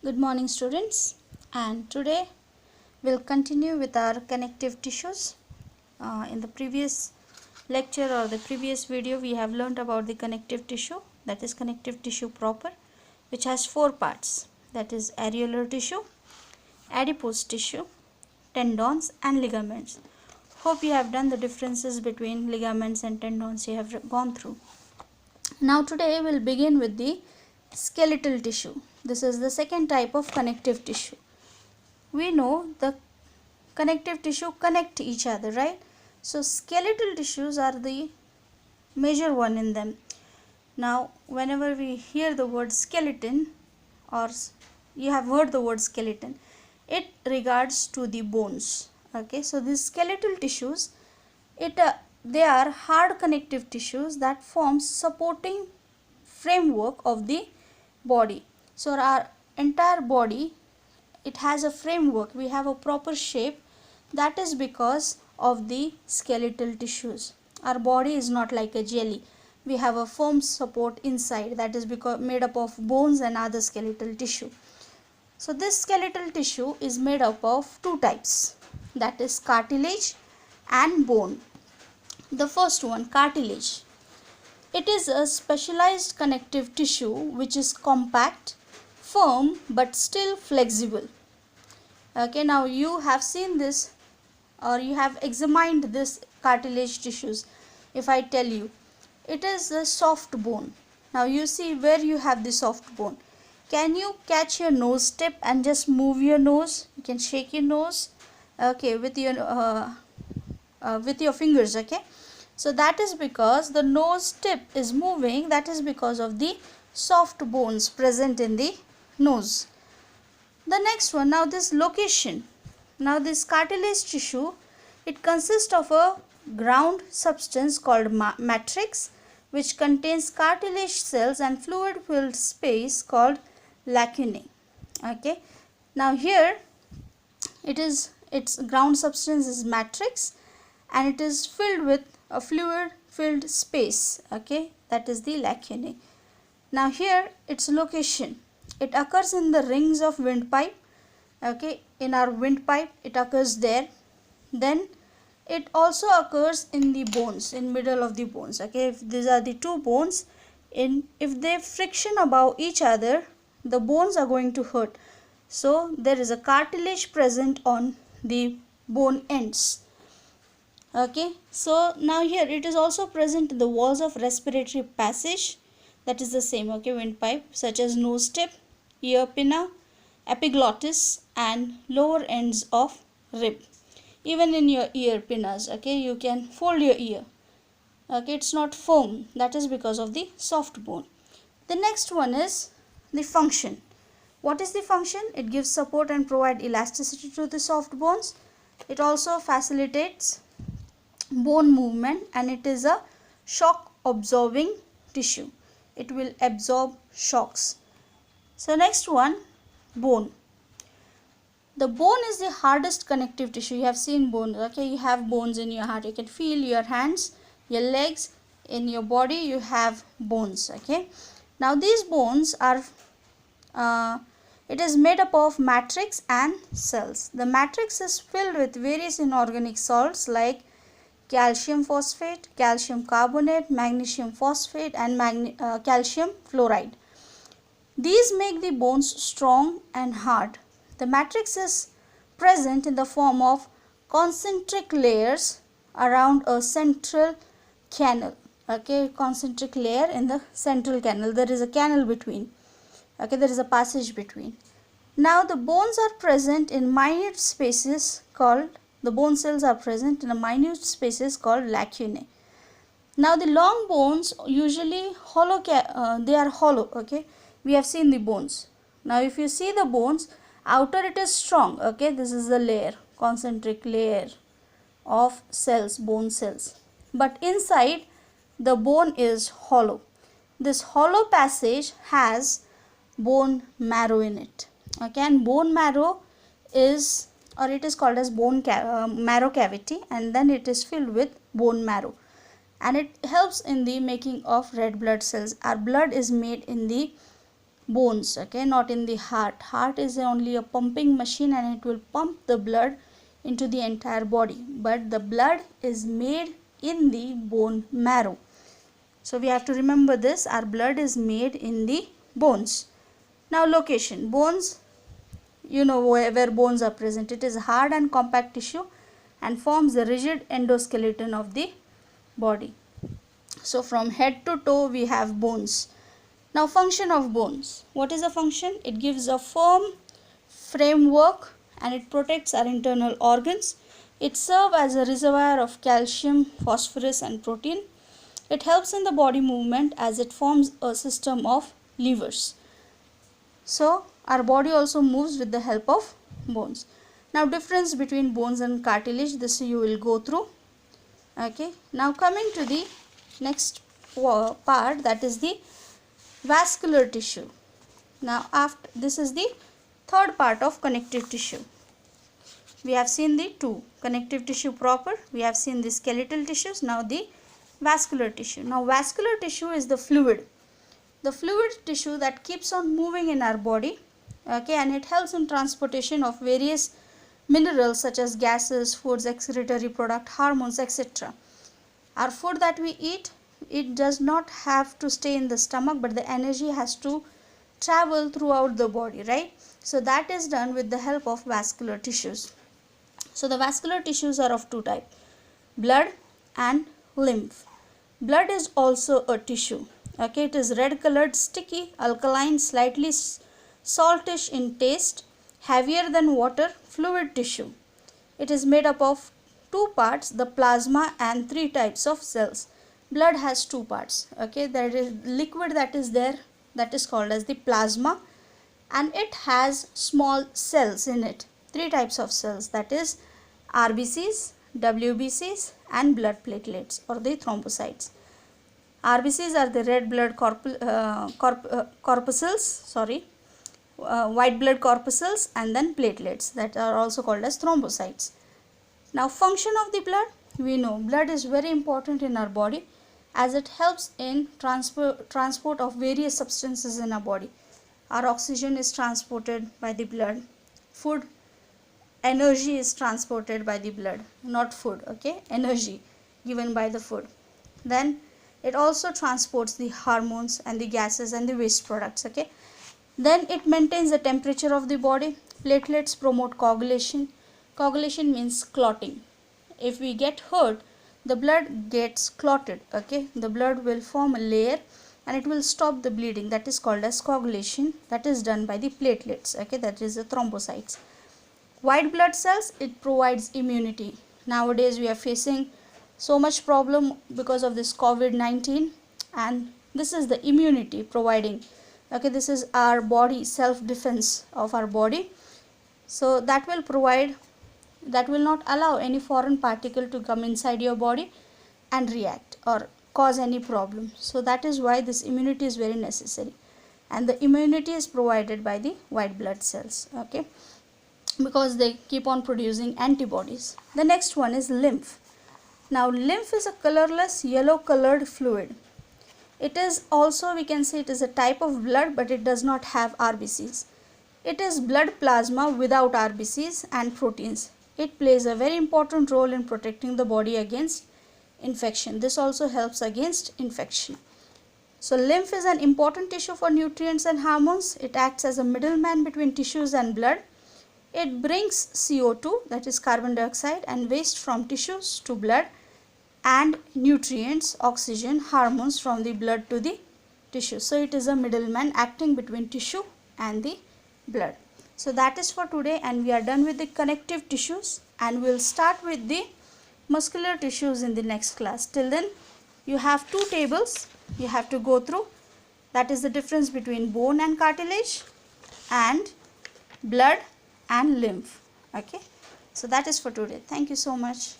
Good morning students, and today we'll continue with our connective tissues. In the previous lecture or the previous video we have learnt about the connective tissue, that is connective tissue proper, which has four parts, that is areolar tissue, adipose tissue, tendons and ligaments. Hope you have done the differences between ligaments and tendons you have gone through. Now today we'll begin with the skeletal tissue. This is the second type of connective tissue. We know the connective tissue connect each other, right? So skeletal tissues are the major one in them. Now whenever we hear the word skeleton, or you have heard the word skeleton, it regards to the bones. Okay, so these skeletal tissues, they are hard connective tissues that forms supporting framework of the body. So our entire body, it has a framework, we have a proper shape. That is because of the skeletal tissues. Our body is not like a jelly, we have a firm support inside, that is because made up of bones and other skeletal tissue. So this skeletal tissue is made up of two types, that is cartilage and bone. The first one, cartilage. It is a specialized connective tissue which is compact, firm but still flexible. Okay, now you have seen this or you have examined this cartilage tissues. If I tell you, it is a soft bone. Now you see where you have the soft bone. Can you catch your nose tip and just move your nose? You can shake your nose, okay, with your fingers, okay. So that is because the nose tip is moving, that is because of the soft bones present in the nose. The next one, now this location. Now this cartilage tissue, it consists of a ground substance called matrix, which contains cartilage cells and fluid filled space called lacunae. Okay, now here its ground substance is matrix and it is filled with a fluid filled space, okay, that is the lacunae. Now here its location, it occurs in the rings of windpipe, okay, in our windpipe it occurs there. Then it also occurs in the bones, in middle of the bones, okay. If these are the two bones, if they friction above each other, the bones are going to hurt. So there is a cartilage present on the bone ends. Okay, so now here it is also present in the walls of respiratory passage, that is the same, okay, windpipe, such as nose tip, ear pinna, epiglottis and lower ends of rib. Even in your ear pinnas, okay, you can fold your ear, okay, it's not firm, that is because of the soft bone. The next one is the function. What is the function? It gives support and provide elasticity to the soft bones. It also facilitates bone movement and it is a shock absorbing tissue. It will absorb shocks. So next one, bone. The bone is the hardest connective tissue. You have seen bones, okay, you have bones in your heart, you can feel your hands, your legs, in your body you have bones, okay. Now these bones are it is made up of matrix and cells. The matrix is filled with various inorganic salts like calcium phosphate, calcium carbonate, magnesium phosphate and calcium fluoride. These make the bones strong and hard. The matrix is present in the form of concentric layers around a central canal, okay, concentric layer in the central canal. There is a canal between, okay, there is a passage between. Now the bones are present in minute spaces called, the bone cells are present in a minute spaces called lacunae. Now the long bones usually hollow, they are hollow, okay, we have seen the bones. Now if you see the bones, outer it is strong, okay, this is the layer, concentric layer of cells, bone cells, but inside the bone is hollow. This hollow passage has bone marrow in it, okay, and bone marrow is, or it is called as marrow cavity, and then it is filled with bone marrow and it helps in the making of red blood cells. Our blood is made in the bones, okay, not in the heart. Heart is only a pumping machine and it will pump the blood into the entire body, but the blood is made in the bone marrow. So we have to remember this, our blood is made in the bones. Now location, bones, you know where bones are present. It is hard and compact tissue and forms the rigid endoskeleton of the body. So from head to toe we have bones. Now function of bones. What is the function? It gives a firm framework and it protects our internal organs. It serves as a reservoir of calcium, phosphorus and protein. It helps in the body movement as it forms a system of levers. So our body also moves with the help of bones. Now difference between bones and cartilage, this you will go through. Okay. Now coming to the next part, that is the vascular tissue. Now after this is the third part of connective tissue. We have seen the two, connective tissue proper, we have seen the skeletal tissues, now the vascular tissue. Now vascular tissue is the fluid tissue that keeps on moving in our body, okay, and it helps in transportation of various minerals such as gases, foods, excretory product, hormones, etc. Our food that we eat, it does not have to stay in the stomach, but the energy has to travel throughout the body, right? So that is done with the help of vascular tissues. So the vascular tissues are of two types, blood and lymph. Blood is also a tissue, okay, it is red colored, sticky, alkaline, slightly saltish in taste, heavier than water, fluid tissue. It is made up of two parts, the plasma and three types of cells. Blood has two parts, okay, there is liquid that is there, that is called as the plasma, and it has small cells in it, three types of cells, that is RBCs, WBCs and blood platelets or the thrombocytes. RBCs are the red blood corpuscles, white blood corpuscles, and then platelets that are also called as thrombocytes. Now function of the blood, we know blood is very important in our body as it helps in transport of various substances in our body. Our oxygen is transported by the blood, food, energy is transported by the blood, not food, okay, energy given by the food. Then it also transports the hormones and the gases and the waste products, okay. Then it maintains the temperature of the body. Platelets promote coagulation. Coagulation means clotting. If we get hurt, the blood gets clotted, okay, the blood will form a layer and it will stop the bleeding, that is called as coagulation, that is done by the platelets, okay, that is the thrombocytes. White blood cells, it provides immunity. Nowadays we are facing so much problem because of this COVID-19, and this is the immunity providing, okay, this is our body self-defense of our body. So that will provide, that will not allow any foreign particle to come inside your body and react or cause any problem. So that is why this immunity is very necessary, and the immunity is provided by the white blood cells, okay, because they keep on producing antibodies. The next one is lymph. Now lymph is a colorless yellow colored fluid. It is also, we can say, it is a type of blood, but it does not have RBCs. It is blood plasma without RBCs and proteins. It plays a very important role in protecting the body against infection. This also helps against infection. So lymph is an important tissue for nutrients and hormones. It acts as a middleman between tissues and blood. It brings CO2, that is carbon dioxide, and waste from tissues to blood, and nutrients, oxygen, hormones from the blood to the tissue. So it is a middleman acting between tissue and the blood. So that is for today, and we are done with the connective tissues, and we will start with the muscular tissues in the next class. Till then you have two tables you have to go through, that is the difference between bone and cartilage and blood and lymph, okay. So that is for today. Thank you so much.